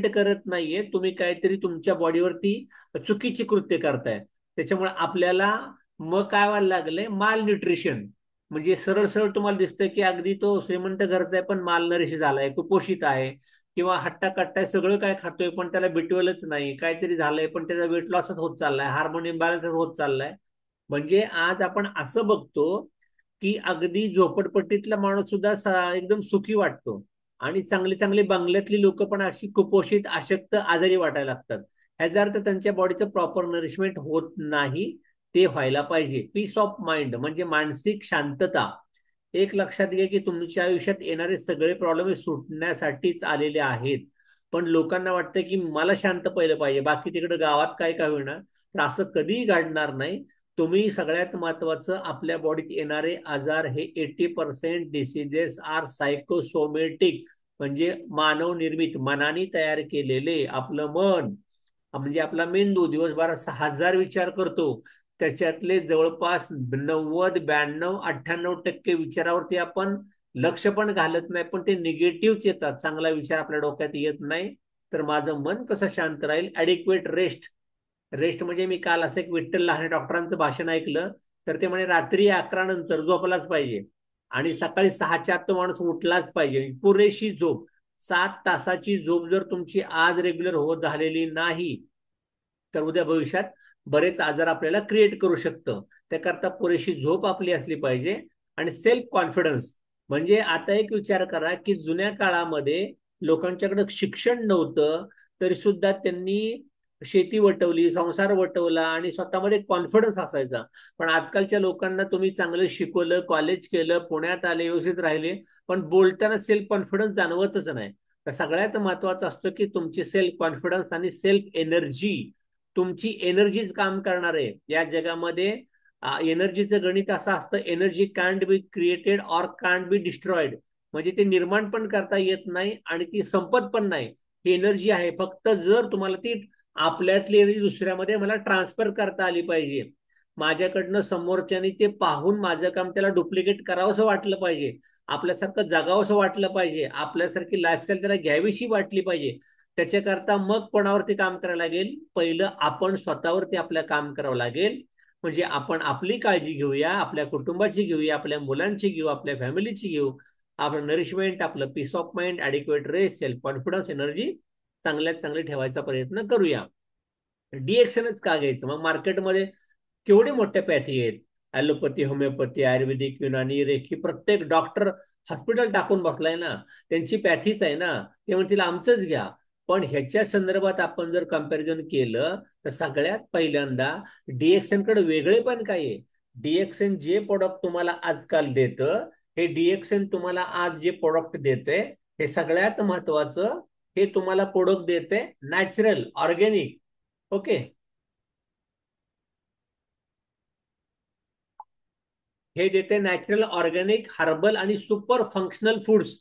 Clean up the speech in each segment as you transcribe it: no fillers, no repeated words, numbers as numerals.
करत नाहीये, तुम्ही काहीतरी तुमच्या बॉडीवरती चुकीची कृत्य करताय. त्याच्यामुळे आपल्याला मग काय व्हायला लागलंय, माल न्यूट्रिशन. म्हणजे सरळ सरळ तुम्हाला दिसतं की अगदी तो श्रीमंत घरचा आहे पण माल नरिश झालाय, कुपोषित आहे, किंवा हट्टा कट्टा सगळं काय खातोय पण त्याला बिटवेलच नाही, काहीतरी झालंय पण त्याचा वेट लॉसच होत चाललाय, हार्मोन इम्बॅलन्स होत चाललाय. म्हणजे आज आपण असं बघतो की अगदी झोपडपट्टीतला माणूस सुद्धा एकदम सुखी वाटतो, आणि चांगले चांगले बंगल्यातली लोक पण अशी कुपोषित अशक्त आजारी वाटायला लागतात. ह्याचा अर्थ त्यांच्या बॉडीचं प्रॉपर नरिशमेंट होत नाही. ते व्हायला पाहिजे. पीस ऑफ माइंड म्हणजे मानसिक शांतता. एक लक्षात घ्या की तुमच्या आयुष्यात येणारे सगळे प्रॉब्लेम सुटण्यासाठीच आलेले आहेत. पण लोकांना वाटतं की मला शांत पहिलं पाहिजे, बाकी तिकडे गावात काय काय होईना. तर असं कधीही घडणार नाही. तुम्ही सगळ्यात महत्वाचं, आपल्या बॉडीत येणारे आजार हे 80% डिसीजेस आर सायकोसोमेटिक, म्हणजे मानव निर्मित, मनाने तयार केलेले. आपलं मन म्हणजे आपला मेंदू दिवसभरात 6,000 विचार करतो. त्याच्यातले जवळपास 90, 92, 98% विचारावरती आपण लक्ष पण घालत नाही, पण ते निगेटिव्हच येतात, चांगला विचार आपल्या डोक्यात येत नाही. तर माझं मन कसं शांत राहील? Adequate rest. रेस्ट म्हणजे मी काल असं एक विठ्ठल लहाने डॉक्टरांचं भाषण ऐकलं. तर ते म्हणे रात्री 11 नंतर झोपलाच पाहिजे, आणि सकाळी 6च्या आत तो माणूस उठलाच पाहिजे. पुरेशी झोप, 7 तासाची झोप जर तुमची आज रेग्युलर होत झालेली नाही, तर उद्या भविष्यात बरेच आजार आपल्याला क्रिएट करू शकतं. त्याकरता पुरेशी झोप आपली असली पाहिजे. आणि सेल्फ कॉन्फिडन्स म्हणजे आता एक विचार करा की जुन्या काळामध्ये लोकांच्याकडे शिक्षण नव्हतं, तरी सुद्धा त्यांनी शेती वटवली, संसार वटवला, आणि स्वतःमध्ये कॉन्फिडन्स असायचा. पण आजकालच्या लोकांना तुम्ही चांगलं शिकवलं, कॉलेज केलं, पुण्यात आले, व्यवस्थित राहिले, पण बोलताना सेल्फ कॉन्फिडन्स जाणवतच नाही. तर सगळ्यात महत्वाचं असतं की तुमची सेल्फ कॉन्फिडन्स आणि सेल्फ एनर्जी, तुमची एनर्जीच काम करणार आहे या जगामध्ये. एनर्जीचं गणित असं असतं, energy can't be created or can't be destroyed. म्हणजे ते निर्माण पण करता येत नाही आणि ती संपत पण नाही. ही एनर्जी आहे, फक्त जर तुम्हाला ती आपल्यातली एनर्जी दुसऱ्यामध्ये मला ट्रान्सफर करता आली पाहिजे. माझ्याकडनं समोरच्यानी ते पाहून माझं काम त्याला डुप्लिकेट करावंसं वाटलं पाहिजे, आपल्यासारखं जगावंसं वाटलं पाहिजे, आपल्यासारखी लाईफस्टाईल त्याला घ्यावीशी वाटली पाहिजे. त्याच्याकरता मग कोणावरती काम करायला लागेल? पहिलं आपण स्वतःवरती आपलं काम करावं लागेल. म्हणजे आपण आपली काळजी घेऊया, आपल्या कुटुंबाची घेऊया, आपल्या मुलांची घेऊ, आपल्या फॅमिलीची घेऊ. आपलं नरिशमेंट, आपलं peace of mind, adequate rest, self confidence, energy चांगल्यात चांगली ठेवायचा प्रयत्न करूया. डीएक्शनच का घ्यायचं? मग मार्केटमध्ये केवढे मोठ्या पॅथी आहेत, ॲलोपॅथी, होमिओपॅथी, आयुर्वेदिक, युनानी, रेखी. प्रत्येक डॉक्टर हॉस्पिटल टाकून बसलाय ना, त्यांची पॅथीच आहे ना. ते म्हणतील आमचंच घ्या. पण ह्याच्या संदर्भात आपण जर कम्पॅरिझन केलं तर सगळ्यात पहिल्यांदा डीएक्शन कडे वेगळे पण काय आहे. डीएक्शन जे प्रोडक्ट तुम्हाला आजकाल देतं, हे डीएक्शन तुम्हाला आज जे प्रोडक्ट देते, हे सगळ्यात महत्वाचं, हे तुम्हाला प्रोडक्ट देते नॅचरल ऑर्गॅनिक. ओके, हे देते नॅचरल ऑर्गॅनिक हर्बल आणि सुपर फंक्शनल फूड्स.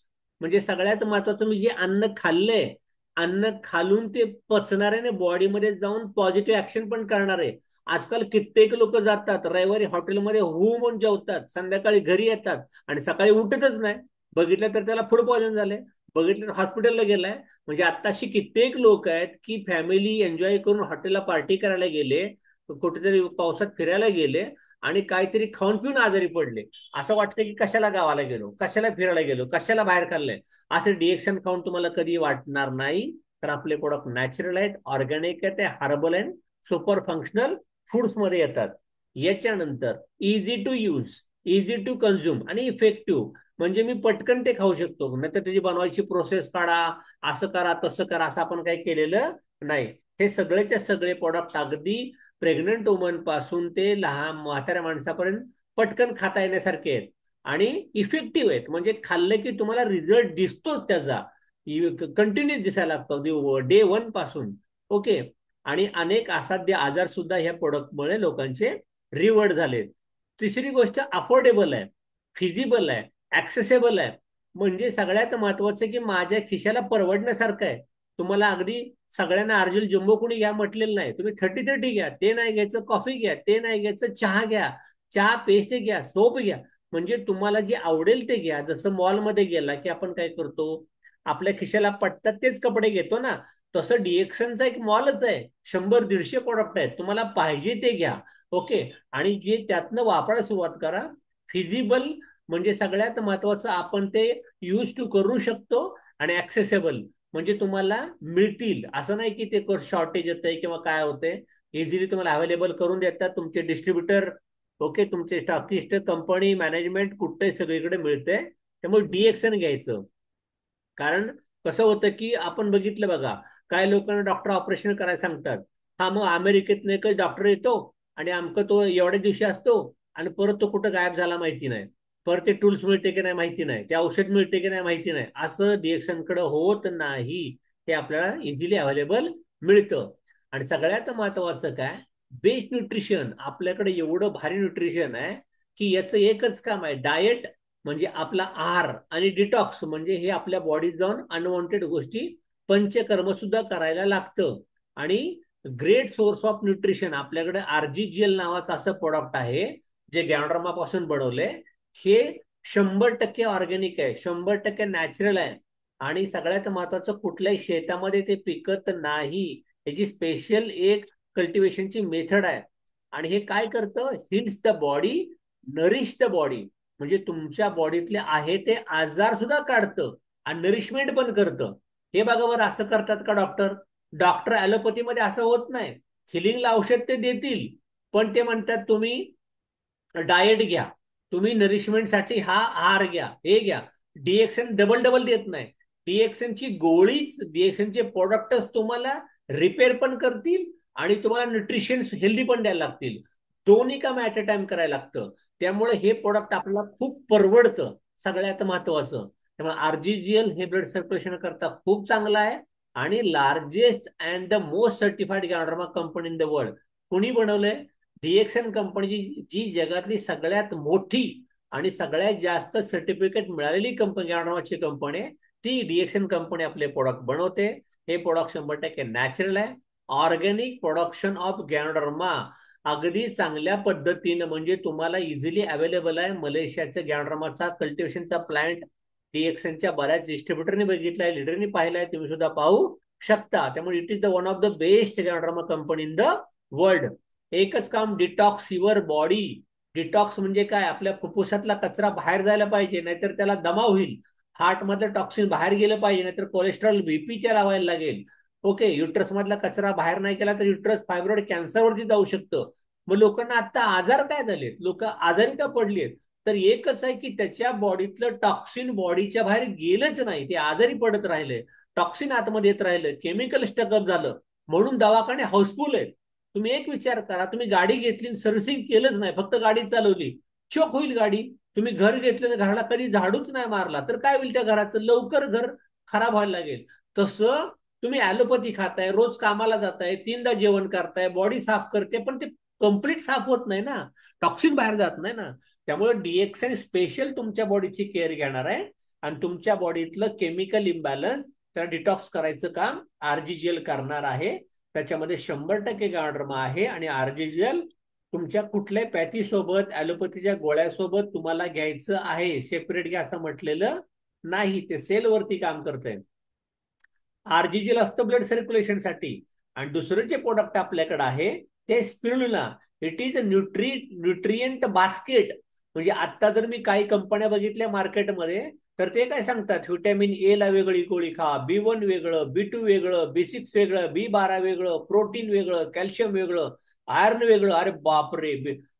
म्हणजे सगळ्यात महत्वाचं, मी जे अन्न खाल्लंय, अन्न खालून ते पचणार आहे, बॉडीमध्ये जाऊन पॉझिटिव्ह ऍक्शन पण करणार आहे. आजकाल कित्येक लोक जातात रविवारी हॉटेलमध्ये होऊ म्हणून जेवतात, संध्याकाळी घरी येतात आणि सकाळी उठतच नाही. बघितलं तर त्याला फूड पॉइझन झालंय, बघितलं तर हॉस्पिटलला गेलाय. म्हणजे आताशी कित्येक लोक आहेत की फॅमिली एन्जॉय करून हॉटेलला पार्टी करायला गेले, कुठेतरी पावसात फिरायला गेले, आणि काहीतरी खाऊन पिऊन आजारी पडले. असं वाटतं की कशाला गावाला गेलो, कशाला फिरायला गेलो, कशाला बाहेर खाल्लंय. असे डिएक्शन खाऊन तुम्हाला कधी वाटणार नाही. तर आपले प्रोडक्ट नॅचरल आहेत, ऑर्गॅनिक आहेत, herbal and super functional foods मध्ये येतात. याच्यानंतर easy to use, easy to consume आणि इफेक्टिव्ह. म्हणजे मी पटकन ते खाऊ शकतो, नाही तर त्याची बनवायची प्रोसेस काढा, असं करा तसं करा, असं आपण काही केलेलं नाही. हे सगळेच्या सगळे प्रोडक्ट अगदी प्रेग्नंट वुमन पासून ते लहान म्हाताऱ्या माणसापर्यंत पटकन खाता येण्यासारखे आहेत आणि इफेक्टिव्ह आहेत. म्हणजे खाल्लं की तुम्हाला रिझल्ट दिसतोच त्याचा, कंटिन्यू दिसायला लागतो डे वन पासून. ओके, आणि अनेक असाध्य आजार सुद्धा ह्या प्रोडक्टमुळे लोकांचे रिवर्ड झालेत. तिसरी गोष्ट, अफोर्डेबल आहे, फिजिबल आहे, ऍक्सेसेबल आहे. म्हणजे सगळ्यात महत्वाचं की माझ्या खिशाला परवडण्यासारखं आहे. तुम्हाला अगदी सगळ्यांना अर्जुन जम्बो कोणी घ्या म्हटलेलं नाही. तुम्ही 30-30 घ्या, ते नाही घ्यायचं, कॉफी घ्या, ते नाही घ्यायचं, चहा घ्या, चहा पेस्ट घ्या, सोप घ्या. म्हणजे तुम्हाला जे आवडेल ते घ्या. जसं मॉलमध्ये गेला की आपण काय करतो, आपल्या खिशाला पटतात तेच कपडे घेतो ना. तसं डिएक्सनचा एक मॉलच आहे, 100-150 प्रोडक्ट आहेत, तुम्हाला पाहिजे ते घ्या. ओके. आणि जे त्यातनं वापरायला सुरुवात करा. फिजिबल म्हणजे सगळ्यात महत्वाचं, आपण ते यूज टू करू शकतो. आणि ऍक्सेसेबल म्हणजे तुम्हाला मिळतील, असं नाही की ते शॉर्टेज येतंय किंवा काय होतंय. इझिली तुम्हाला अवेलेबल करून देतात तुमचे डिस्ट्रीब्युटर. ओके. तुमचे स्टॉकिस्ट, कंपनी, मॅनेजमेंट, कुठे सगळीकडे मिळते. त्यामुळे डिएक्सन घ्यायचं. कारण कसं होतं की आपण बघितलं बघा, काय लोकांना डॉक्टर ऑपरेशन करायला सांगतात. हा, मग अमेरिकेतनं एकच डॉक्टर येतो आणि आमका तो एवढ्या दिवशी असतो आणि परत तो कुठं गायब झाला माहिती नाही. परत ते टूल्स मिळते की नाही माहिती नाही, ते औषध मिळते की नाही माहिती नाही. असं डिएक्शनकडे होत नाही. हे आपल्याला इझिली अवेलेबल मिळतं. आणि सगळ्यात महत्वाचं काय, बेस्ट न्यूट्रिशन. आपल्याकडे एवढं भारी न्यूट्रिशन आहे की याचं एकच काम आहे, डाएट म्हणजे आपला आहार, आणि डिटॉक्स म्हणजे हे आपल्या बॉडीत जाऊन अनवॉन्टेड गोष्टी, पंचकर्म सुद्धा करायला लागतं. आणि ग्रेट सोर्स ऑफ न्यूट्रिशन आपल्याकडे आरजीजीएल नावाचं असं प्रोडक्ट आहे, जे गॅनोडर्मापासून बनवले. हे 100% ऑर्गॅनिक आहे, 100% नॅचरल आहे. आणि सगळ्यात महत्वाचं, कुठल्याही शेतामध्ये ते पिकत नाही. याची स्पेशल एक कल्टिवेशनची मेथड आहे. आणि हे काय करतं, hits the body, nourish the body. म्हणजे तुमच्या बॉडीतले आहे ते आजार सुद्धा काढतं आणि नरिशमेंट पण करतं. हे बघा बरं, असं करतात का डॉक्टर? डॉक्टर ॲलोपॅथीमध्ये असं होत नाही. हिलिंगला औषध ते देतील, पण ते म्हणतात तुम्ही डाएट घ्या, तुम्ही नरिशमेंटसाठी हा आहार घ्या, हे घ्या. डिएक्सन डबल डबल देत नाही. डिएक्सनची गोळीच, डिएक्सनचे प्रोडक्टच तुम्हाला रिपेअर पण करतील आणि तुम्हाला न्यूट्रिशन हेल्दी पण द्यायला लागतील. दोन्ही काम ऍट अ टाइम करायला लागतं. त्यामुळे हे प्रोडक्ट आपल्याला खूप परवडतं, सगळ्यात महत्वाचं. त्यामुळे आरजीजीएल हे ब्लड सर्क्युलेशन करता खूप चांगलं आहे. आणि largest and the most certified ganoderma company in the world. कुणी बनवलंय? डिएक्सन कंपनीची, जी जगातली सगळ्यात मोठी आणि सगळ्यात जास्त सर्टिफिकेट मिळालेली कंपनी, गॅनोडर्माची कंपनी, ती डिएक्सन कंपनी आपले प्रोडक्ट बनवते. हे प्रोडक्ट 100% नॅचरल आहे. ऑर्गॅनिक प्रोडक्शन ऑफ गॅनोडर्मा अगदी चांगल्या पद्धतीनं, म्हणजे तुम्हाला इझिली अवेलेबल आहे. मलेशियाच्या गॅनोडर्माचा कल्टिवेशनचा प्लांट डीएक्सनच्या बऱ्याच डिस्ट्रीब्युटरने बघितलाय, लिडरनी पाहिलाय, तुम्ही सुद्धा पाहू शकता. त्यामुळे it is the one of the best ganoderma company in the world. एकच काम, डिटॉक्स युअर बॉडी. डिटॉक्स म्हणजे काय, आपल्या फुफ्फुसातला कचरा बाहेर जायला पाहिजे, नाहीतर त्याला दमा होईल. हार्ट मधलं टॉक्सिन बाहेर गेलं पाहिजे, नाहीतर कोलेस्ट्रॉल, बीपीच्या लावायला लागेल. ओके. युट्रस मधला कचरा बाहेर नाही केला तर युट्रस फायब्रॉइड कॅन्सरवरती जाऊ शकतं. मग लोकांना आता आजार काय झालेत, लोक आजारी का पडलेत? तर एकच आहे की त्याच्या बॉडीतलं टॉक्सिन बॉडीच्या बाहेर गेलंच नाही, ते आजारी पडत राहिले, टॉक्सिन आतमध्ये येत राहिलं, केमिकल स्टकअप झालं, म्हणून दवाखाने हाऊसफुल आहेत. तुम्ही एक विचार करा, तुम्ही गाडी घेतली, सर्व्हिसिंग केलंच नाही, फक्त गाडी चालवली, चोक होईल गाडी. तुम्ही घर घेतलं, घराला कधी झाडूच नाही मारला, तर काय होईल त्या घराचं? लवकर घर खराब व्हायला लागेल. तसं तुम्ही ॲलोपॅथी खाताय, रोज कामाला जाताय, 3दा जेवण करताय, बॉडी साफ करते, पण ते कंप्लीट साफ होत नाही ना, टॉक्सिन बाहेर जात नाही ना. त्यामुळे डीएक्सएन स्पेशल तुमच्या बॉडीची केअर घेणार आहे. आणि तुमच्या बॉडीतलं केमिकल इम्बॅलन्स, त्याला डिटॉक्स करायचं काम आरजीजीएल करणार आहे. त्याच्यामध्ये 100% गॅनोडर्मा आहे. आणि आरजीजीएल तुमच्या कुठल्याही पॅथी सोबत, ॲलोपॅथीच्या गोळ्यासोबत तुम्हाला घ्यायचं आहे, सेपरेट घ्या असं म्हटलेलं नाही. ते सेलवरती काम करतंय. आरजीजीएल असतं ब्लड सर्क्युलेशनसाठी. आणि दुसरं जे प्रोडक्ट आपल्याकडे आहे ते spirulina. It is a nutrient basket. म्हणजे आता जर मी काही कंपन्या बघितल्या मार्केटमध्ये, तर ते काय सांगतात, व्हिटॅमिन ए ला वेगळी गोळी खा, B1 वेगळं, B2 वेगळं, B6 वेगळं, B12 वेगळं, प्रोटीन वेगळं, कॅल्शियम वेगळं, आयर्न वेगळं. अरे बापरे,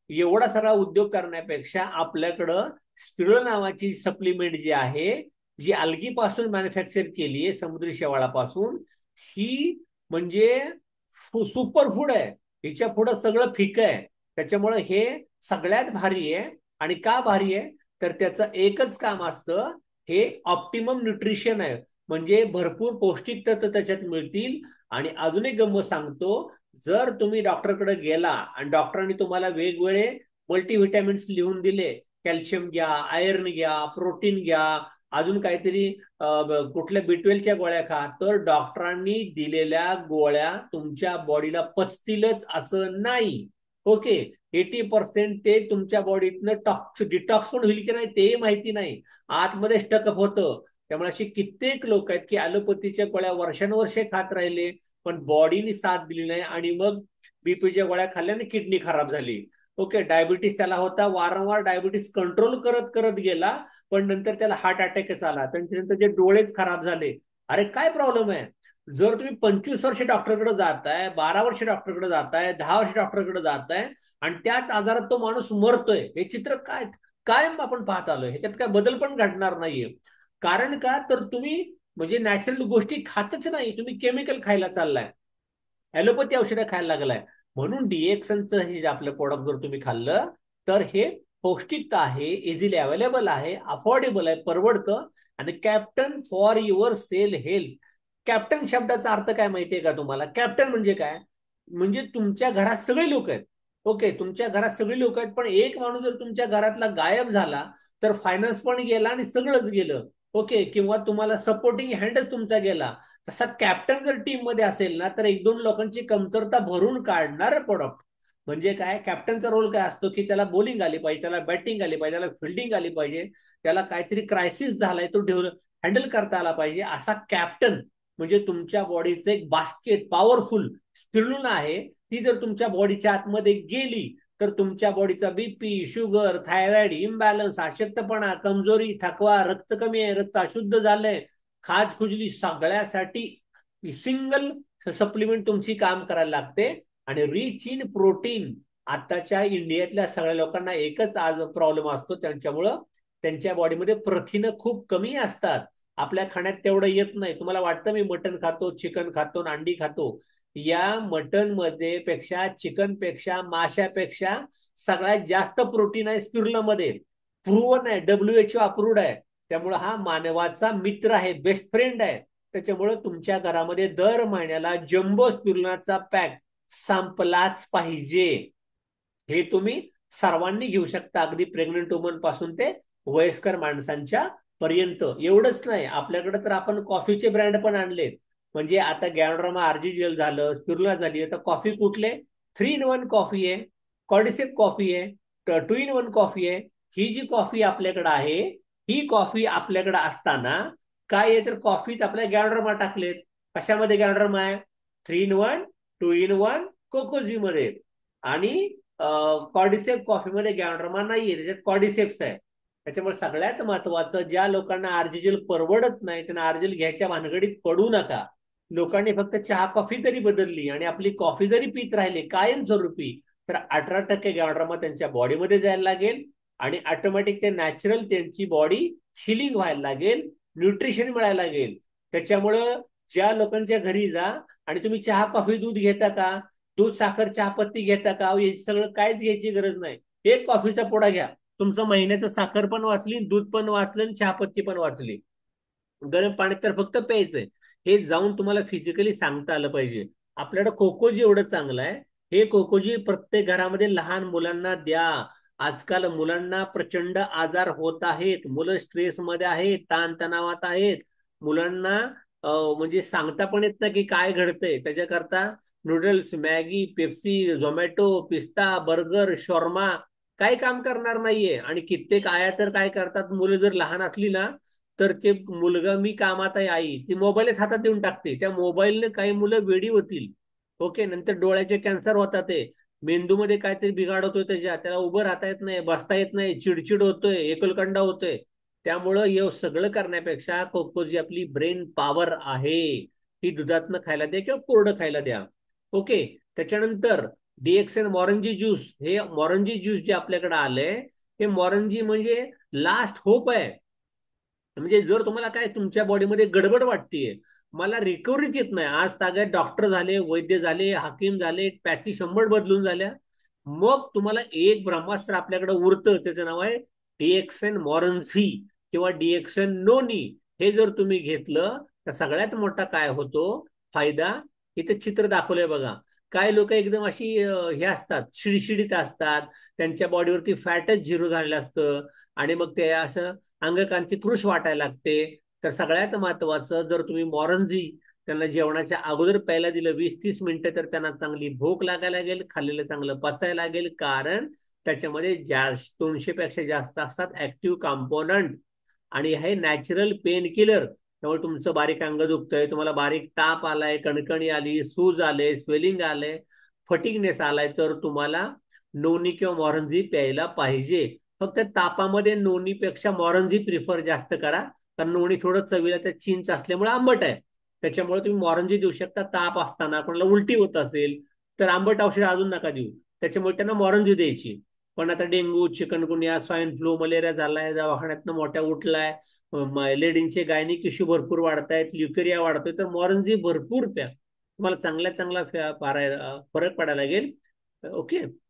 एवढा सगळा उद्योग करण्यापेक्षा आपल्याकडं स्पिरुलिना नावाची सप्लिमेंट जी आहे, जी अल्गीपासून मॅन्युफॅक्चर केली आहे, समुद्री शेवाळापासून, ही म्हणजे सुपर फूड आहे. हिच्या पुढं सगळं फिकं आहे. त्याच्यामुळे हे सगळ्यात भारी आहे. आणि का भारी आहे, तर त्याचं एकच काम असतं, हे ऑप्टिमम न्यूट्रिशन आहे. म्हणजे भरपूर पौष्टिक तत्व त्याच्यात मिळतील. आणि अजून एक गंमत सांगतो, जर तुम्ही डॉक्टरकडे गेला आणि डॉक्टरांनी तुम्हाला वेगवेगळे मल्टीव्हिटॅमिन्स लिहून दिले, कॅल्शियम घ्या, आयर्न घ्या, प्रोटीन घ्या, अजून काहीतरी कुठल्या B12च्या गोळ्या खा, तर डॉक्टरांनी दिलेल्या गोळ्या तुमच्या बॉडीला पचतीलच असं नाही. ओके. 80% ते तुमच्या बॉडीतनं डिटॉक्स पण होईल की नाही ते माहिती नाही, आतमध्ये स्टकअप होतं. त्यामुळे अशी कित्येक लोक आहेत की ॲलोपॅथीच्या गोळ्या वर्षानुवर्षे खात राहिले, पण बॉडीने साथ दिली नाही आणि मग बीपीच्या गोळ्या खाल्ल्याने किडनी खराब झाली. ओके, डायबिटीस त्याला होता, वारंवार डायबिटीस कंट्रोल करत करत गेला, पण नंतर त्याला हार्ट अटॅकच आला, त्यांच्यानंतर जे डोळेच खराब झाले. अरे काय प्रॉब्लेम आहे? जर तुम्ही 25 वर्ष डॉक्टरकडे जाताय, 12 वर्ष डॉक्टरकडे जाताय, 10 वर्ष डॉक्टरकडे जाताय आणि त्याच आजारात तो माणूस मरतोय, हे चित्र काय कायम आपण पाहत आलोय. ह्याच्यात काय बदल पण घडणार नाहीये. कारण का तर तुम्ही म्हणजे नॅचरल गोष्टी खातच नाही, तुम्ही केमिकल खायला चाललाय, ॲलोपॅथी औषधं खायला लागलाय. म्हणून डीएक्सनचं हे जे आपलं प्रोडक्ट जर तुम्ही खाल्लं तर हे पौष्टिक आहे, इझिली अवेलेबल आहे, अफोर्डेबल आहे, परवडतं. आणि captain for your cell health. Captain शब्दाचा अर्थ काय माहितीये का तुम्हाला? कॅप्टन म्हणजे काय? म्हणजे तुमच्या घरात सगळे लोक आहेत. ओके, तुमच्या घरात सगळे लोक आहेत, पण एक माणूस जर तुमच्या घरातला गायब झाला तर फायनान्स पण गेला आणि सगळंच गेलं. ओके, किंवा तुम्हाला सपोर्टिंग हँडच तुमचा गेला. तसा कॅप्टन जर टीम मध्ये असेल ना तर एक दोन लोकांची कमतरता भरून काढणार प्रोडक्ट. म्हणजे काय, कॅप्टनचा रोल काय असतो की त्याला बॉलिंग आली पाहिजे, त्याला बॅटिंग आली पाहिजे, त्याला फिल्डिंग आली पाहिजे, त्याला काहीतरी क्रायसिस झालाय तो हँडल करता आला पाहिजे. असा कॅप्टन म्हणजे तुमच्या बॉडीचं एक बास्केट पॉवरफुल स्पिरुलिना आहे. ती जर तुमच्या बॉडीच्या आतमध्ये गेली तर तुमच्या बॉडीचा बीपी, शुगर, थायरॉइड, इम्बॅलन्स, अशक्तपणा, कमजोरी, थकवा, रक्त कमी आहे, रक्त अशुद्ध झालंय, खाज खुजली, सगळ्यासाठी सिंगल सप्लिमेंट तुमची काम करायला लागते. आणि रिच इन प्रोटीन. आताच्या इंडियातल्या सगळ्या लोकांना एकच आज प्रॉब्लेम असतो, त्यांच्यामुळं त्यांच्या बॉडीमध्ये प्रथिनं खूप कमी असतात. आपल्या खाण्यात तेवढं येत नाही. तुम्हाला वाटतं मी मटण खातो, चिकन खातो, अंडी खातो. या मटन मध्ये पेक्षा, चिकन पेक्षा, माशापेक्षा सगळ्यात जास्त प्रोटीन आहे स्पिरुलिनामध्ये. प्रूव्हन आहे, WHO अप्रूव्ड आहे. त्यामुळे हा मानवाचा मित्र आहे, बेस्ट फ्रेंड आहे. त्याच्यामुळे तुमच्या घरामध्ये दर महिन्याला जम्बो स्पिरुलिनाचा पॅक संपलाच पाहिजे. हे तुम्ही सर्वांनी घेऊ शकता, अगदी प्रेग्नंट वुमन पासून ते वयस्कर माणसांच्या पर्यंत. एवढंच नाही, आपल्याकडे तर आपण कॉफीचे ब्रँड पण आणलेत. म्हणजे आता गॅनोड्रामा आरजी जेल झालं, स्पिरुलिना झाली, आता कॉफी कुठले? 3 in 1 कॉफी आहे, कॉर्डिसेप कॉफी आहे, 2 in 1 कॉफी आहे. ही जी कॉफी आपल्याकडे आहे, ही कॉफी आपल्याकडे असताना काय आहे तर कॉफीत आपल्या गॅनोड्रामा टाकलेत. कशामध्ये गॅनोड्रामा आहे? 3 in 1, 2 in 1 कोकोजी मध्ये. आणि कॉर्डिसेप कॉफीमध्ये गॅनोड्रामा नाहीये, त्याच्यात कॉर्डिसेप्स आहे. त्याच्यामुळे सगळ्यात महत्वाचं, ज्या लोकांना आर्जिजेल परवडत नाही त्यांना आर्जिजेल घ्यायच्या भानगडीत पडू नका. लोकांनी फक्त चहा कॉफी जरी बदलली आणि आपली कॉफी जरी पित राहिले कायमस्वरूपी, तर 18% गॅनोड्रामा त्यांच्या बॉडीमध्ये जायला लागेल आणि ऑटोमॅटिक ते नॅचरल त्यांची बॉडी हिलिंग व्हायला लागेल, न्यूट्रिशन मिळायला लागेल. त्याच्यामुळं ज्या लोकांच्या घरी जा आणि तुम्ही चहा कॉफी दूध घेता का, दूध साखर चहापत्ती घेता का, हे सगळं काहीच घ्यायची गरज नाही. एक कॉफीचा पोडा घ्या, तुमचं महिन्याचं साखर पण वाचली, दूध पण वाचलं आणि चहापत्ती पण वाचली. गरम पाण्यात तर फक्त प्यायचंय. हे जाऊन तुम्हाला फिजिकली सांगता आलं पाहिजे. आपल्याकडे कोकोजी एवढं चांगलं आहे, हे कोकोजी प्रत्येक घरामध्ये लहान मुलांना द्या. आजकाल मुलांना प्रचंड आजार होत आहेत, मुलं स्ट्रेसमध्ये आहेत, ताणतणावात आहेत. मुलांना म्हणजे सांगता पण येत नाही की काय घडतंय. त्याच्याकरता नूडल्स, मॅगी, पेप्सी, झोमॅटो, पिस्ता, बर्गर, शॉर्मा काही काम करणार नाहीये. आणि कित्येक आया तर काय करतात, मुलं जर लहान असली ना तर ते मुलगा मी कामात आहे आई, ती मोबाईलच हातात देऊन टाकते. त्या मोबाईलने काही मुलं वेडी होतील. ओके, नंतर डोळ्याचे कॅन्सर होतात, ते मेंदूमध्ये काहीतरी बिघाड होतोय, त्याला उभं राहता येत नाही, बसता येत नाही, चिडचिड होतोय, एकलकंडा होतोय. त्यामुळं हे सगळं करण्यापेक्षा कोकोची आपली ब्रेन पॉवर आहे, ती दुधातनं खायला द्या किंवा कोरडं खायला द्या. ओके, त्याच्यानंतर डीएक्सन मॉरंजी ज्यूस. हे मॉरंजी ज्यूस जे आपल्याकडे आलंय, हे मॉरंजी म्हणजे लास्ट होप आहे. म्हणजे जर तुम्हाला काय तुमच्या बॉडीमध्ये गडबड वाटतेय, मला रिकव्हरीच येत नाही, आज तागायत डॉक्टर झाले, वैद्य झाले, हाकीम झाले, पॅची 100 बदलून झाल्या, मग तुम्हाला एक ब्रह्मास्त्र आपल्याकडे उरतं, त्याचं नाव आहे डीएक्सन मॉरन्सी किंवा डीएक्सन नोनी. हे जर तुम्ही घेतलं तर सगळ्यात मोठा काय होतो फायदा, इथं चित्र दाखवलंय बघा. काय लोक एकदम अशी हे असतात, शिडशिडीत असतात, त्यांच्या बॉडीवरती फॅटच झिरो झालेलं असतं आणि मग ते असं अंगकांती कृश वाटायला लागते. तर सगळ्यात महत्वाचं, जर तुम्ही मॉरन्झी त्यांना जेवणाच्या अगोदर प्यायला दिलं 20-30 मिनिटं, तर त्यांना चांगली भूक लागायला लागेल, खाल्लेलं चांगलं पचायला लागेल. कारण त्याच्यामध्ये 200 पेक्षा जास्त असतात ऍक्टिव्ह कंपोनंट. आणि हे नॅचरल पेन किलर. त्यामुळे तुमचं बारीक अंग दुखतंय, तुम्हाला बारीक ताप आलाय, कणकणी आली, सूज आले, स्वेलिंग आले, फटिगनेस आलाय, तर तुम्हाला नोनी किंवा मॉरंजी प्यायला पाहिजे. फक्त तापामध्ये नोनीपेक्षा मॉरंजी प्रिफर जास्त करा, कारण नोनी थोडं चवीला त्या चिंच असल्यामुळे आंबट आहे. त्याच्यामुळे तुम्ही मॉरंजी देऊ शकता. ताप असताना कोणाला उलटी होत असेल तर आंबट औषध अजून नका देऊ, त्याच्यामुळे त्यांना मॉरंजी द्यायची. पण आता dengue, chikungunya, swine flu, malaria झालाय, दवाखान्यातनं मोठ्या उठलाय, लेडींचे गायनिक इश्यू भरपूर वाढतायत, ल्युकेरिया वाढतोय, तर मॉरंजी भरपूर प्या, तुम्हाला चांगल्या चांगला फरक पडायला लागेल. ओके.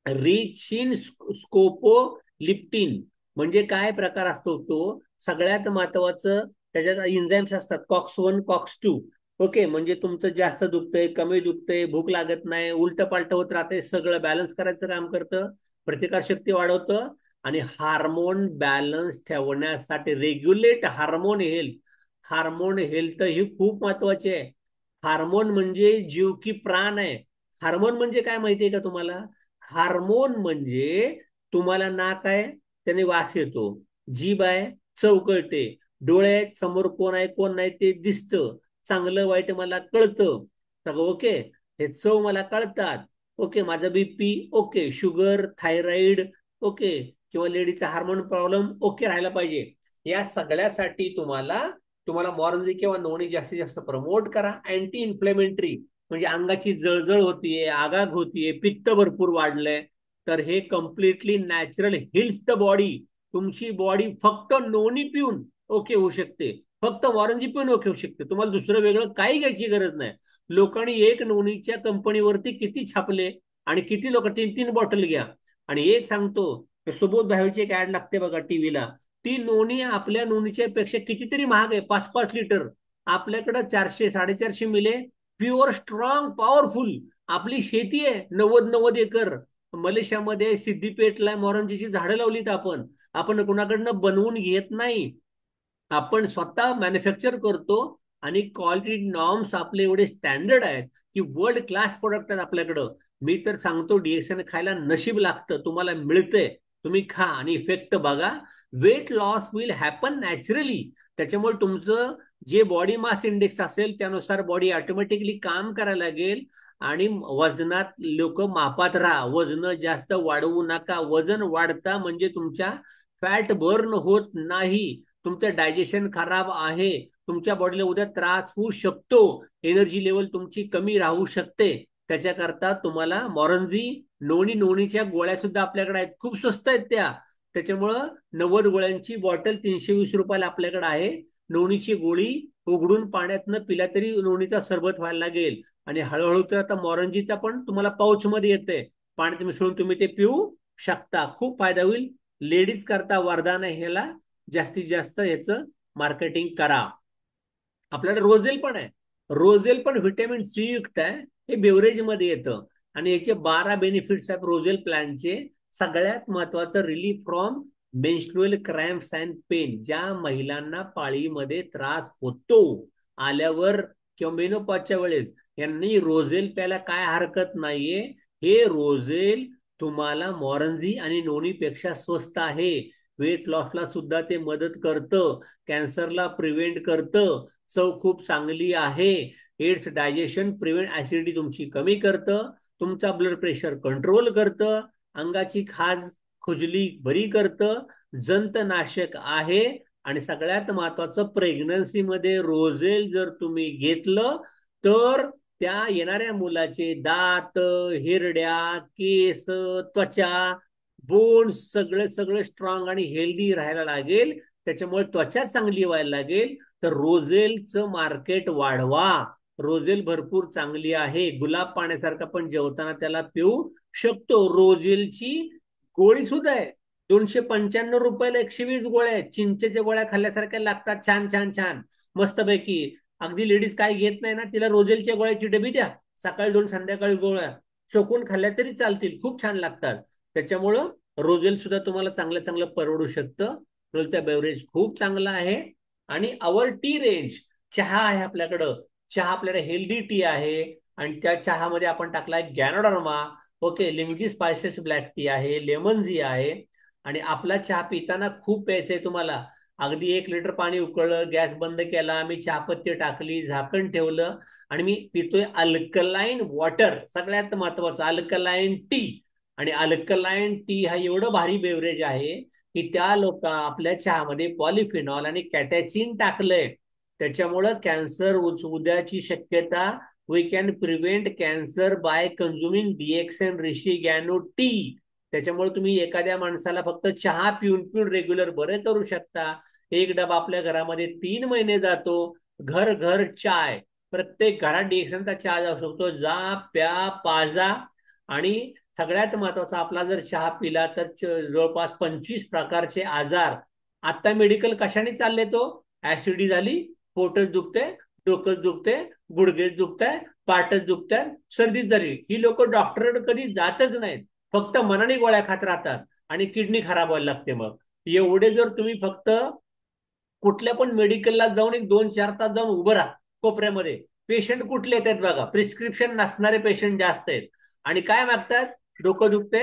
रिचिन स्कोपोलिप्टिन म्हणजे काय प्रकार असतो तो, सगळ्यात महत्वाचं त्याच्यात एन्झाईम्स असतात, कॉक्स 1, कॉक्स 2. ओके, म्हणजे तुमचं जास्त दुखतंय, कमी दुखतंय, भूक लागत नाही, उलट पालट होत राहते, सगळं बॅलन्स करायचं काम करतं, प्रतिकारशक्ती वाढवतं, आणि हार्मोन बॅलन्स ठेवण्यासाठी रेग्युलेट हार्मोन हेल्थ ही खूप महत्वाची आहे. हार्मोन म्हणजे जीव की प्राण आहे. हार्मोन म्हणजे काय माहितीये का तुम्हाला? हार्मोन म्हणजे तुम्हाला नाक आहे, त्याने वास येतो, जीभ आहे, चव कळते, डोळे आहेत, समोर कोण आहे कोण नाही ते दिसतं, चांगलं वाईट मला कळतं सगळं. ओके, हे चव मला कळतात. ओके, माझा BP okay, sugar, thyroid okay, किंवा लेडीचा हार्मोन प्रॉब्लेम ओके राहायला पाहिजे. या सगळ्यासाठी तुम्हाला तुम्हाला मॉर्निंग किंवा नोनी जास्तीत जास्त प्रमोट करा. अँटी इन्फ्लेमेटरी म्हणजे अंगाची जळजळ होतीये, आगाग होतीये, पित्त भरपूर वाढलंय, तर हे completely natural hills the body. तुमची बॉडी फक्त नोनी पिऊन ओके होऊ शकते, फक्त वॉरंजी पिऊन ओके होऊ शकते. तुम्हाला दुसरं वेगळं काही घ्यायची गरज नाही. लोकांनी एक नोनीच्या कंपनीवरती किती छापले, आणि किती लोक 3-3 बॉटल घ्या. आणि एक सांगतो, सुबोध भावेची एक ऍड लागते बघा टीव्हीला, ती नोनी आपल्या नोनीच्या पेक्षा कितीतरी महाग आहे, 5-5 लिटर. आपल्याकडे 400-450 मिले, प्युअर स्ट्रॉंग पॉवरफुल. आपली शेती आहे 90-90 एकर. मलेशियामध्ये सिद्दीपेटला मोरांजीची झाडं लावलीत आपण. आपण कुणाकडनं बनवून घेत नाही, आपण स्वतः मॅन्युफॅक्चर करतो. आणि क्वालिटी नॉर्म्स आपले एवढे स्टँडर्ड आहेत की वर्ल्ड क्लास प्रोडक्ट आहेत आपल्याकडं. मी तर सांगतो, डीएक्सन खायला नशीब लागतं, तुम्हाला मिळतंय, तुम्ही खा आणि इफेक्ट बघा. Weight loss will happen naturally. त्याच्यामुळे तुमचं जे बॉडी मास इंडेक्स असेल त्यानुसार बॉडी ऑटोमॅटिकली काम करायला लागेल. आणि वजनात लोक मापात राहा, वजन जास्त वाढवू नका. वजन वाढता म्हणजे तुमच्या फॅट बर्न होत नाही, तुमचं डायजेशन खराब आहे, तुमच्या बॉडीला उद्या त्रास होऊ शकतो, एनर्जी लेवल तुमची कमी राहू शकते. त्याच्याकरता तुम्हाला मॉरंजी, नोनीच्या गोळ्या सुद्धा आपल्याकडे आहेत, खूप स्वस्त आहेत त्या. त्याच्यामुळं 90 गोळ्यांची बॉटल 320 रुपयाला आपल्याकडे आहे. नोनीची गोळी उघडून पाण्यातनं पिला तरी नोनीचा सरबत व्हायला लागेल. आणि हळूहळू तर आता मॉरंजीचा पण तुम्हाला पाऊच मध्ये येते, पाण्यात मिसळून तुम्ही ते पिऊ शकता, खूप फायदा होईल. लेडीज करता वरदान आहे, ह्याला जास्तीत जास्त ह्याचं मार्केटिंग करा. आपल्याकडे रोझेल पण आहे, रोझेल पण व्हिटॅमिन सी युक्त आहे, हे बेवरेज मध्ये येतं. आणि याचे 12 बेनिफिट्स आहेत रोझेल प्लॅनचे. सगळ्यात महत्वाचं, relief from menstrual cramps and pain. ज्या महिलांना पाळीमध्ये त्रास होतो आल्यावर किंवा मेनोपॉजच्या वेळेस, यांनी रोझेल प्यायला काय हरकत नाहीये. हे रोझेल तुम्हाला मॉरंजी आणि नोनीपेक्षा स्वस्त आहे. वेट लॉसला सुद्धा ते मदत करतं, कॅन्सरला प्रिव्हेंट करतं, चव खूप चांगली आहे, एड्स, डायजेशन, प्रिव्हेंट, ऍसिडिटी तुमची कमी करतं, तुमचा ब्लड प्रेशर कंट्रोल करतं, अंगाची खाज खुजली बरी करतं, जंतनाशक आहे. आणि सगळ्यात महत्वाचं, प्रेग्नन्सीमध्ये रोझेल जर तुम्ही घेतलं तर त्या येणाऱ्या मुलाचे दात, हिरड्या, केस, त्वचा, बोन्स सगळे सगळे स्ट्रॉंग आणि हेल्दी राहायला लागेल. त्याच्यामुळे त्वचा चांगली व्हायला लागेल. तर रोझेलचं मार्केट वाढवा. रोझेल भरपूर चांगली आहे, गुलाब पाण्यासारखं पण जेवताना त्याला पिऊ शकतो. रोझेलची गोळी सुद्धा आहे, 295 रुपयाला 120 गोळ्या आहेत, चिंचेच्या गोळ्या खाल्ल्यासारख्या लागतात, छान छान छान मस्तपैकी. अगदी लेडीज काय घेत नाही ना, तिला रोझेलच्या गोळ्याची डबी द्या, सकाळी 2 संध्याकाळी गोळ्या शोकून खाल्ल्या तरी चालतील, खूप छान लागतात. त्याच्यामुळं रोझेल सुद्धा तुम्हाला चांगलं चांगलं परवडू शकतं. रोझेलचा बेवरेज खूप चांगला आहे. आणि आवर टी रेंज, चहा आहे आपल्याकडं, चहा आपल्याकडे हेल्दी टी आहे, आणि त्या चहामध्ये आपण टाकलाय गॅनोडर्मा, ओके, लिंग्जी स्पायसेस ब्लॅक टी आहे, लेमन जी आहे. आणि आपला चहा पिताना खूप प्यायचा आहे तुम्हाला, अगदी 1 लिटर पाणी उकळलं, गॅस बंद केला, मी चहापत्ती टाकली, झाकण ठेवलं आणि मी पितोय अल्कलाईन वॉटर. सगळ्यात महत्वाचं अल्कलाईन टी. आणि अल्कलाईन टी हा एवढं भारी बेवरेज आहे की त्या लोक आपल्या चहामध्ये पॉलिफिनॉल आणि कॅटॅचिन टाकलंय. त्याच्यामुळं कॅन्सर उद्याची शक्यता, we can prevent cancer by consuming DXN reishi gano tea. त्याच्यामुळे तुम्ही एखाद्या माणसाला फक्त चहा पिऊन पिऊन रेग्युलर बरे करू शकता. एक डबा आपल्या घरामध्ये 3 महिने जातो. घर घर चाय. प्रत्येक घरात डीएक्सनचा चहा जाऊ शकतो. जा प्या पाजा. आणि सगळ्यात महत्वाचा, आपला जर चहा पिला तर जवळपास 25 प्रकारचे आजार आता मेडिकल कशाने चालले, तो ऍसिडी झाली, पोटच दुखते, डोकंच दुखते, गुडघेच दुखताय, पाठच दुखताय, सर्दीच झाली. ही लोक डॉक्टरकडे कधी जातच नाहीत, फक्त मनाने गोळ्या खात राहतात आणि किडनी खराब व्हायला लागते. मग एवढे जर तुम्ही फक्त कुठल्या पण मेडिकलला जाऊन एक 2-4 तास जाऊन उभं राहा कोपऱ्यामध्ये, पेशंट कुठले येतात बघा, प्रिस्क्रिप्शन नसणारे पेशंट जास्त आहेत. आणि काय मागतात? डोकं दुखते,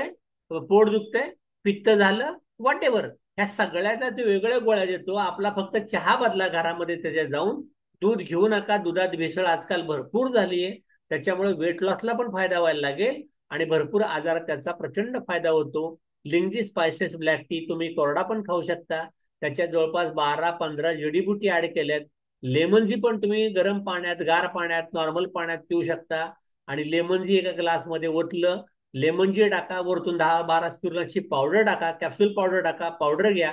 पोट दुखते, पित्त झालं, व्हॉट एव्हर. ह्या सगळ्याचा ते वेगळ्या गोळ्या देतो. आपला फक्त चहा बदला घरामध्ये त्याच्यात जाऊन. दूध घेऊ नका, दुधात भेसळ आजकाल भरपूर झाली आहे. त्याच्यामुळे वेट लॉसला पण फायदा व्हायला लागेल आणि भरपूर आजारात त्याचा प्रचंड फायदा होतो. लिंजी स्पायसेस ब्लॅक टी तुम्ही कोरडा पण खाऊ शकता. त्याच्यात जवळपास 12-15 जडीबुटी ऍड केल्यात. लेमनजी पण तुम्ही गरम पाण्यात, गार पाण्यात, नॉर्मल पाण्यात पिऊ शकता. आणि लेमनजी एका ग्लासमध्ये ओतलं, लेमनजी टाका, वरतून 10-12 स्पूनची पावडर टाका, कॅप्सूल पावडर टाका, पावडर घ्या.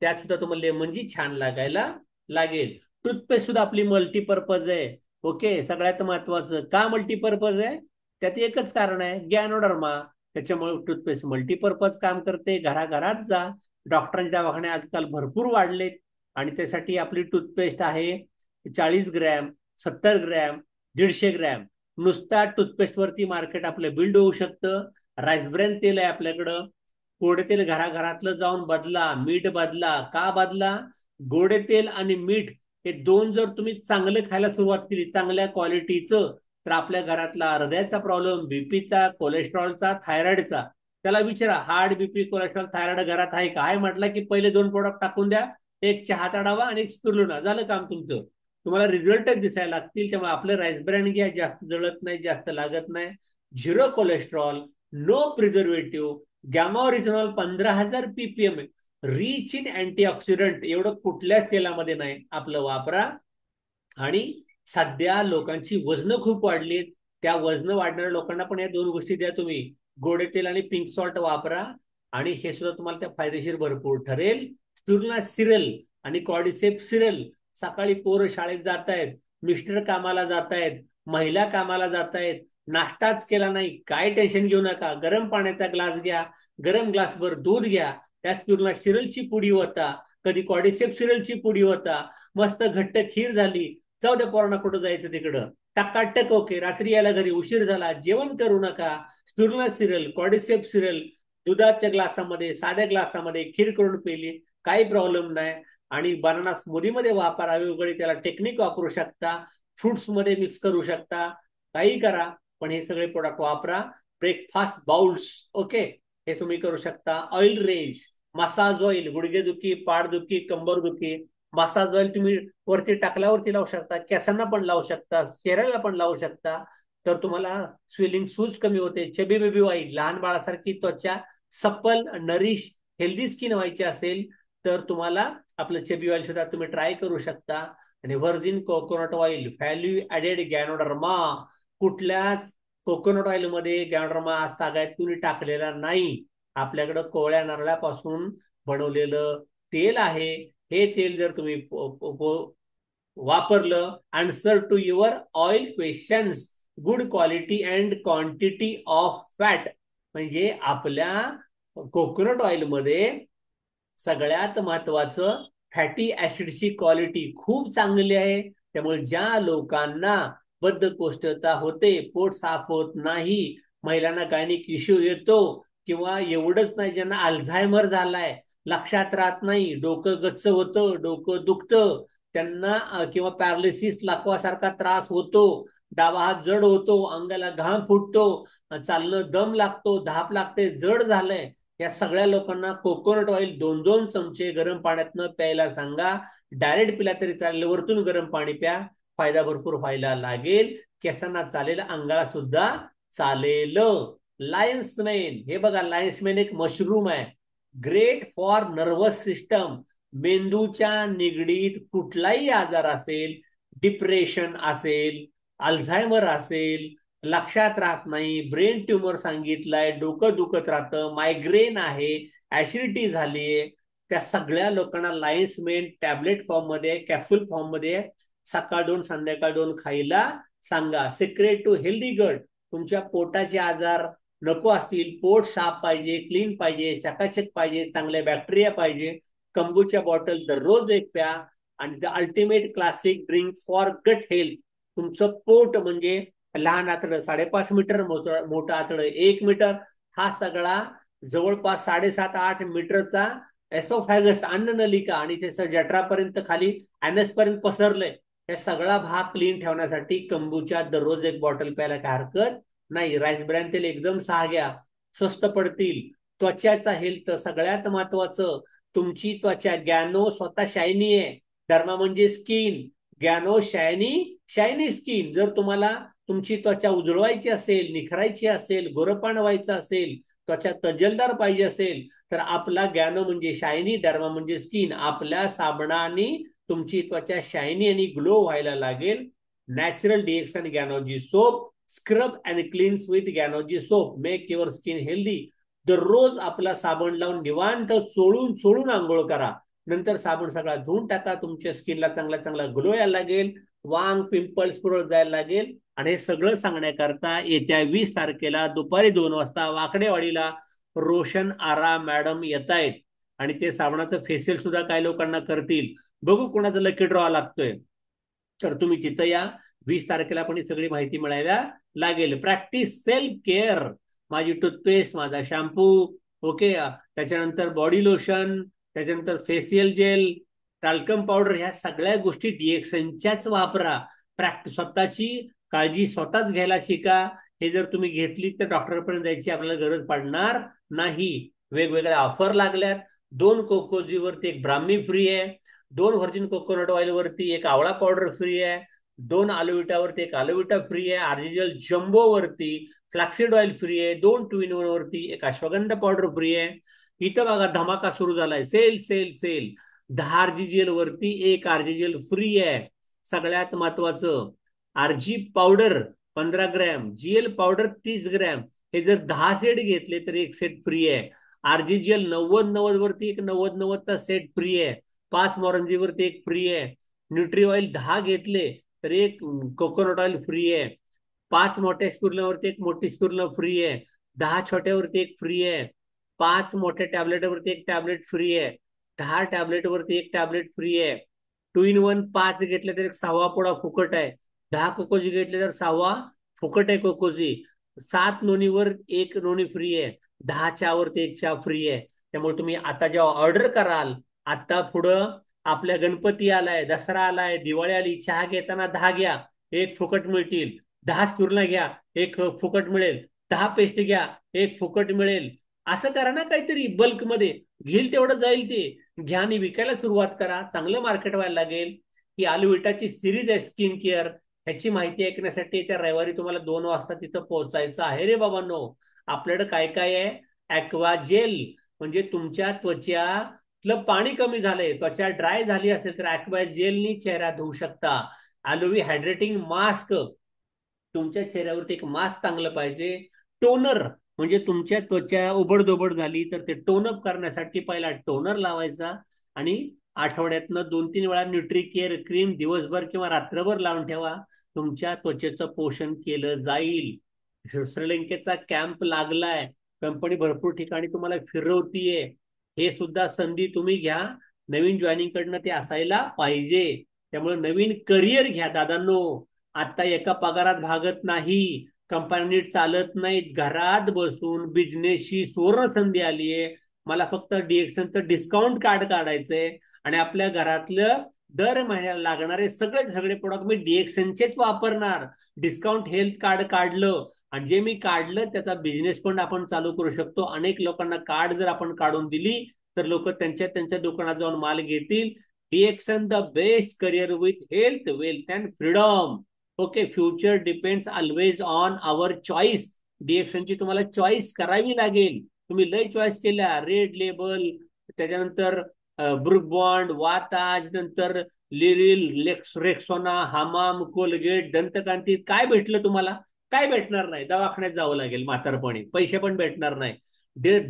त्यात सुद्धा तुम्हाला लेमनजी छान लागायला लागेल. टूथपेस्ट सुद्धा आपली मल्टीपर्पज आहे. ओके, सगळ्यात महत्वाचं का मल्टीपर्पज आहे? त्यात एकच कारण आहे, गॅनोडर्मा. त्याच्यामुळे टूथपेस्ट मल्टीपर्पज काम करते. घराघरात जा. डॉक्टरांचे दवाखाने आजकाल भरपूर वाढलेत आणि त्यासाठी आपली टूथपेस्ट आहे 40 ग्रॅम, 70 ग्रॅम, 150 ग्रॅम. नुसता टूथपेस्ट वरती मार्केट आपलं बिल्ड होऊ शकतं. राईसब्रॅन तेल आहे आपल्याकडं. गोडे तेल घराघरातलं जाऊन बदला, मीठ बदला. का बदला? गोडे तेल आणि मीठ हे दोन जर तुम्ही चांगलं खायला सुरुवात केली, चांगल्या क्वालिटीचं, तर आपल्या घरातला हृदयाचा प्रॉब्लेम, बीपीचा, कोलेस्ट्रॉलचा, थायरॉइडचा, त्याला विचारा, हार्ट, बीपी, कोलेस्ट्रॉल, थायरॉइड घरात आहे का? आहे म्हटलं की पहिले 2 प्रोडक्ट टाकून द्या, एक चहाचा डावा आणि एक स्पिरुलिना, झालं काम तुमचं. तुम्हाला रिझल्टच दिसायला लागतील. त्यामुळे आपलं राईस ब्रँड घ्या, जास्त जळत नाही, जास्त लागत नाही. 0 cholesterol, no preservative, gamma oryzanol, 15,000 ppm, rich in antioxidant. एवढं कुठल्याच तेलामध्ये नाही. आपलं वापरा. आणि सध्या लोकांची वजन खूप वाढलीत. त्या वजन वाढणाऱ्या लोकांना पण या 2 गोष्टी द्या तुम्ही, गोडे तेल आणि पिंक सॉल्ट वापरा. आणि हे सुद्धा तुम्हाला त्या फायदेशीर भरपूर ठरेल. स्पिरुलिना सिरल आणि कॉर्डिसेप सिरल. सकाळी पोरं शाळेत जात आहेत, मिस्टर कामाला जात आहेत, महिला कामाला जात आहेत, नाश्ताच केला नाही, काय टेन्शन घेऊ नका. गरम पाण्याचा ग्लास घ्या, गरम ग्लासभर दूध घ्या, त्या स्पिरुलिना सिरलची पुडी होता, कधी कॉर्डिसेप सिरलची पुडी होता, मस्त घट्ट खीर झाली. जाऊ द्या, पोरांना कुठं जायचं तिकडं, टकाटक ओके. रात्री यायला घरी उशीर झाला, जेवण करू नका. स्पिरुलिना सिरल, कॉर्डिसेप सिरल दुधाच्या ग्लासामध्ये, साध्या ग्लासामध्ये खीर करून पिली, काही प्रॉब्लेम नाही. आणि बनाना स्मूदी मध्ये वापरावे वगैरे, त्याला टेक्निक वापरू शकता, फ्रुट्स मध्ये मिक्स करू शकता, काही करा. पण हे सगळे प्रोडक्ट वापरा. ब्रेकफास्ट बाउल्स, ओके, हे तुम्ही करू शकता. ऑइल रेंज, मसाज ऑइल, गुडघेदुखी, पाठदुखी, कंबरदुखी, मसाज ऑइल तुम्ही वरती टाकल्यावरती लावू शकता, केसांना पण लावू शकता, चेहऱ्याला पण लावू शकता. तर तुम्हाला स्वेलिंग, सूज कमी होते. चबी बेबी ऑइल, लहान बाळासारखी त्वचा सप्पल, नरिश, हेल्दी स्किन व्हायची असेल तर तुम्हाला आपलं चबी ऑइल सुद्धा तुम्ही ट्राय करू शकता. आणि virgin coconut oil, value added ganoderma. कुठल्याच कोकोनट ऑइल मध्ये गॅनोडर्मा आज तागायत कुणी टाकलेला नाही. आपल्याकडं कोवळ्या नारळापासून बनवलेलं तेल आहे. हे तेल जर तुम्ही वापरलं, answer to your oil questions, good quality and quantity of fat. म्हणजे आपल्या कोकोनट ऑइल मध्ये सगळ्यात महत्वाचं फॅटी ऍसिडची क्वालिटी खूप चांगली आहे. त्यामुळे ज्या लोकांना बद्धकोष्ठता होते, पोट साफ होत नाही, महिलांना गायनिक इश्यू येतो, किंवा एवढंच नाही, ज्यांना अल्झायमर झालाय, लक्षात राहत नाही, डोकं गच्च होतं, डोकं दुखतं त्यांना, किंवा पॅरालिसिस लाखवासारखा त्रास होतो, डावा हात जड होतो, अंगाला घाम फुटतो, चालणं दम लागतो, धाप लागते, जड झालंय, या सगळ्या लोकांना कोकोनट ऑइल 2-2 चमचे गरम पाण्यातनं प्यायला सांगा. डायरेक्ट पिला तरी चालेल, वरतून गरम पाणी प्या, फायदा भरपूर व्हायला लागेल. केसांना चालेल, अंगाला सुद्धा चालेल. लायन्स मेन, हे बघा लायन्स मेन एक मशरूम आहे, ग्रेट फॉर नर्वस सिस्टम. मेंदूच्या निगडीत कुठलाही आजार असेल, डिप्रेशन असेल, अल्झायमर असेल, लक्षात राहत नाही, ब्रेन ट्यूमर सांगितलंय, डोकं दुखत राहतं, मायग्रेन आहे, ऍसिडिटी झालीये, त्या सगळ्या लोकांना लायन्स मेन टॅबलेट फॉर्म मध्ये, कॅप्सूल फॉर्म मध्ये सकाळ 2 संध्याकाळ 2 खायला सांगा. सिक्रेट टू हेल्दी गट, तुमच्या पोटाचे आजार नको असतील, पोट साफ पाहिजे, क्लीन पाहिजे, चकाचक पाहिजे, चांगले बॅक्टेरिया पाहिजे, कंबूच्या बॉटल दररोज एक प्या. आणि the ultimate classic drink for gut health, तुमचं पोट म्हणजे लहान आतडं 5.5 मीटर, मोठं आतडं 1 मीटर, हा सगळा जवळपास 7.5-8 मीटरचा एसोफॅगस अन्न नलिका आणि ते जठरापर्यंत खाली अॅनस पर्यंत पसरलंय. हे सगळा भाग क्लीन ठेवण्यासाठी कंबूच्या दररोज एक बॉटल प्यायला काय हरकत नाही. राईस ब्रॅन तेल एकदम 6 घ्या, स्वस्त पडतील. त्वचाचा हेल्थ सगळ्यात महत्वाचं, तुमची त्वचा गॅनो स्वतः शायनी आहे, डर्मा म्हणजे स्किन, गॅनो शायनी स्किन. जर तुम्हाला तुमची त्वचा उजळवायची असेल, निखरायची असेल, गोरपाण व्हायचं असेल, त्वचा तजेलदार पाहिजे असेल, तर आपला गॅनो म्हणजे शायनी, डर्मा म्हणजे स्किन, आपल्या साबणाने तुमची त्वचा शायनी आणि ग्लो व्हायला लागेल. Natural DXN Ganozhi soap, scrub and cleanse with Ganozhi soap, make your skin healthy. दररोज आपला साबण लावून निवांत चोळून चोळून आंघोळ करा, नंतर साबण सगळा धुवून टाका, तुमच्या स्किनला चांगला चांगला ग्लो यायला लागेल, वांग पिंपल्स पुरळ जायला लागेल. आणि हे सगळं सांगण्याकरता येत्या 20 तारखेला दुपारी 2 वाजता वाकडेवाडीला रोशन आरा मॅडम येत आहेत. आणि ते साबणाचं फेशियल सुद्धा काही लोकांना करतील. बघू कोणाचं लकी ड्रॉ लागतोय, तर तुम्ही तिथं या. 20 तारखेला पण ही सगळी माहिती मिळायला लागेल. प्रॅक्टिस सेल्फ केअर, माझी टूथपेस्ट, माझा शॅम्पू, ओके, त्याच्यानंतर बॉडी लोशन, त्याच्यानंतर फेशियल जेल, टाल्कम पावडर, ह्या सगळ्या गोष्टी डीएक्सनच्याच वापरा. स्वतःची काळजी स्वतःच घ्यायला शिका. हे जर तुम्ही घेतली तर डॉक्टरपर्यंत जायची आपल्याला गरज पडणार नाही. वेगवेगळ्या ऑफर लागल्यात. 2 कोकोजीवरती एक ब्राह्मी फ्री आहे, 2 व्हर्जिन कोकोनट ऑइल वरती एक आवळा पावडर फ्री आहे, 2 आलोविटावरती एक आलोविटा फ्री आहे, आर्जिजल जम्बो वरती फ्लॅक्सीड ऑइल फ्री आहे, 2 2 in 1 वरती एक अश्वगंधा पावडर फ्री आहे. इथं बघा धमाका सुरू झालाय, सेल सेल सेल, 10 आरजीजीएल वरती एक आरजीजीएल फ्री आहे. सगळ्यात महत्वाचं, RG powder 15 gram, GL powder 30 gram, हे जर 10 सेट घेतले तर एक सेट फ्री आहे. आरजीजीएल 90-90 वरती एक 90-90 चा सेट फ्री आहे. 5 मोरंजी वरती एक फ्री आहे. न्यूट्री ऑइल 10 घेतले तर एक कोकोनट ऑइल फ्री आहे. 5 मोठ्या स्पूर्ल्यावरती एक मोठी स्पूर्ल फ्री आहे. 10 छोट्यावरती एक फ्री आहे. 5 मोठ्या टॅबलेटवरती एक टॅबलेट फ्री आहे. 10 टॅबलेटवरती एक टॅबलेट फ्री आहे. 2 in 1 5 घेतले तर एक 6वा पुडा फुकट आहे. 10 कोकोजी घेतले तर 6वा फुकट आहे कोकोजी. 7 नोनीवर एक नोनी फ्री आहे. 10 चहावरती एक चहा फ्री आहे. त्यामुळे तुम्ही आता जेव्हा ऑर्डर कराल, आता पुढं आपल्या गणपती आलाय, दसरा आलाय, दिवाळी आली, चहा घेताना 10 घ्या, एक फुकट मिळतील. 10 स्पूर्णा घ्या, एक फुकट मिळेल. 10 पेस्ट घ्या, एक फुकट मिळेल. असं करा ना काहीतरी बल्कमध्ये, घेईल तेवढं जाईल ते. घ्या आणि विकायला सुरुवात करा, चांगलं मार्केट व्हायला लागेल. ही आलुविटाची सिरीज आहे स्किन केअर, ह्याची माहिती ऐकण्यासाठी त्या रविवारी तुम्हाला 2 वाजता तिथं पोहोचायचं आहे रे बाबांनो. आपल्याकडे काय काय आहे, ॲक्वाजेल, म्हणजे तुमच्या त्वचा पाणी कमी झालंय, त्वचा ड्राय झाली असेल तर ॲक्वा जेलनी चेहरा धुवू शकता. अलोवी हायड्रेटिंग मास्क, तुमच्या चेहऱ्यावरती एक मास्क चांगलं पाहिजे. टोनर, म्हणजे तुमच्या त्वचा उबडदोबड झाली तर ते टोनअप करण्यासाठी पहिला टोनर लावायचा, आणि आठवड्यातनं 2-3 वेळा न्यूट्री केअर क्रीम दिवसभर किंवा रात्रभर लावून ठेवा. तुमच्या त्वचेचं पोषण केलं जाईल. श्रीलंकेचा कॅम्प लागलाय, कंपनी भरपूर ठिकाणी तुम्हाला फिरवतीये. हे सुद्धा संधी तुम्ही घ्या. नवीन जॉईनिंग कडनं ते असायला पाहिजे. त्यामुळे नवीन करिअर घ्या दादांनो. आता एका पगारात भागत नाही, कंपनी नीट चालत नाहीत. घरात बसून बिझनेसची सुवर्ण संधी आली आहे. मला फक्त डीएक्सनचं डिस्काउंट कार्ड काढायचंय आणि आपल्या घरातलं दर महिन्याला लागणारे सगळे सगळे प्रोडक्ट मी डीएक्सनचेच वापरणार. डिस्काउंट हेल्थ कार्ड काढलं आणि जे मी काढलं त्याचा बिझनेस पण आपण चालू करू शकतो. अनेक लोकांना कार्ड जर आपण काढून दिली तर लोक त्यांच्या त्यांच्या दुकानात जाऊन माल घेतील. डीएक्सन the best career with health, wealth and freedom. Okay, future depends always on our choice. डीएक्सनची तुम्हाला चॉईस करावी लागेल. तुम्ही लय चॉईस केल्या, रेड लेबल, त्याच्यानंतर ब्रुक बॉन्ड, वाताज, नंतर लिरिल, रेक्सोना, हमाम, कोलगेट, दंतकांती, काय भेटलं तुम्हाला? काय भेटणार नाही. दवाखान्यात जावं लागेल म्हातारपणी, पैसे पण भेटणार नाही.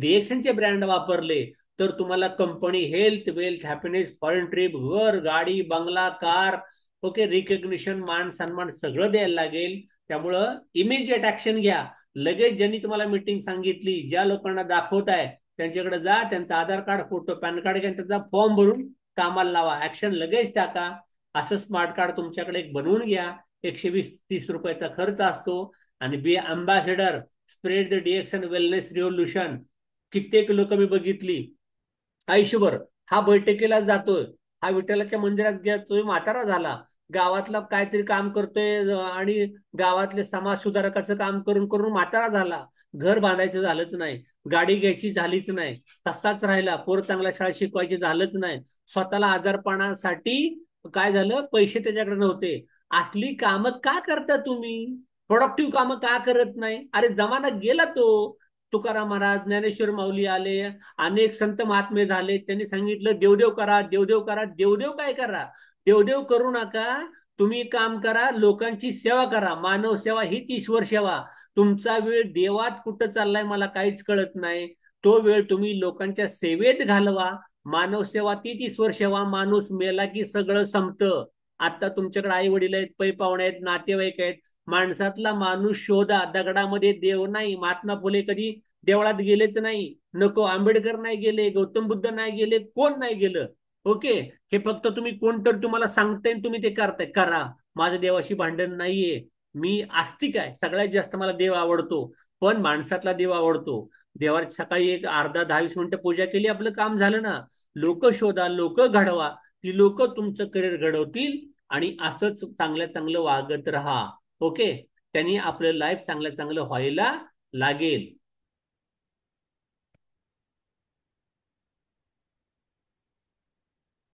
डीएक्सनचे ब्रँड वापरले तर तुम्हाला company health, wealth, happiness, foreign trip, घर, गाडी, बंगला, कार, ओके, रिकग्निशन, मान सन्मान सगळं द्यायला लागेल. त्यामुळं इमिजिएट ऍक्शन घ्या. लगेच ज्यांनी तुम्हाला मीटिंग सांगितली, ज्या लोकांना दाखवताय त्यांच्याकडे जा, त्यांचं आधार कार्ड, फोटो, पॅन कार्ड घ्या, त्यांचा फॉर्म भरून कामाला लावा. ऍक्शन लगेच टाका. असं स्मार्ट कार्ड तुमच्याकडे एक बनवून घ्या. 120-30 रुपयाचा खर्च असतो. आणि be ambassador, spread the DXN wellness revolution. कित्येक लोक मी बघितली आयुष्यभर, हा बैठकीला जातोय, हा विठ्ठलाच्या मंदिरात जातोय, म्हातारा झाला, गावातला काहीतरी काम करतोय आणि गावातले समाज सुधारकाचं काम करून करून म्हातारा झाला. घर बांधायचं झालंच नाही, गाडी घ्यायची झालीच नाही, तसाच राहिला, पोर चांगल्या शाळेत शिकवायची झालंच नाही, स्वतःला आजारपणासाठी काय झालं, पैसे त्याच्याकडे नव्हते. असली कामं का करता तुम्ही? प्रोडक्टिव्ह कामं का करत नाही? अरे जमाना गेला तो. तुकाराम महाराज, ज्ञानेश्वर माऊली आले, अनेक संत महात्मे झाले, त्यांनी सांगितलं देवदेव करा, देवदेव करा. देवदेव काय करा? देवदेव करू नका. तुम्ही काम करा, लोकांची सेवा करा. मानव सेवा हीच ईश्वर सेवा. तुमचा वेळ देवात कुठं चाललाय मला काहीच कळत नाही. तो वेळ तुम्ही लोकांच्या सेवेत घालवा. मानव सेवा तीच ईश्वर सेवा. माणूस मेला की सगळं संपतं. आता तुमच्याकडे आई वडील आहेत, पै पाहुणे आहेत, नातेवाईक आहेत. माणसातला माणूस शोधा. दगडामध्ये देव नाही. महात्मा फुले कधी देवळात गेलेच नाही. नको, आंबेडकर नाही गेले, गौतम बुद्ध नाही गेले, कोण नाही गेलं. ओके, हे फक्त तुम्ही कोण तर तुम्हाला सांगताय तुम्ही ते करताय, करा. माझं देवाशी भांडण नाहीये. मी आस्तिक आहे, सगळ्यात जास्त मला देव आवडतो, पण माणसातला देव आवडतो. देवाची सकाळी एक अर्धा 10-20 मिनिटं पूजा केली, आपलं काम झालं ना. लोक शोधा, लोक घडवा. ती लोक तुमचं करिअर घडवतील. आणि असंच चांगल्या चांगलं वागत राहा. ओके, त्यांनी आपलं लाईफ चांगलं चांगलं व्हायला लागेल.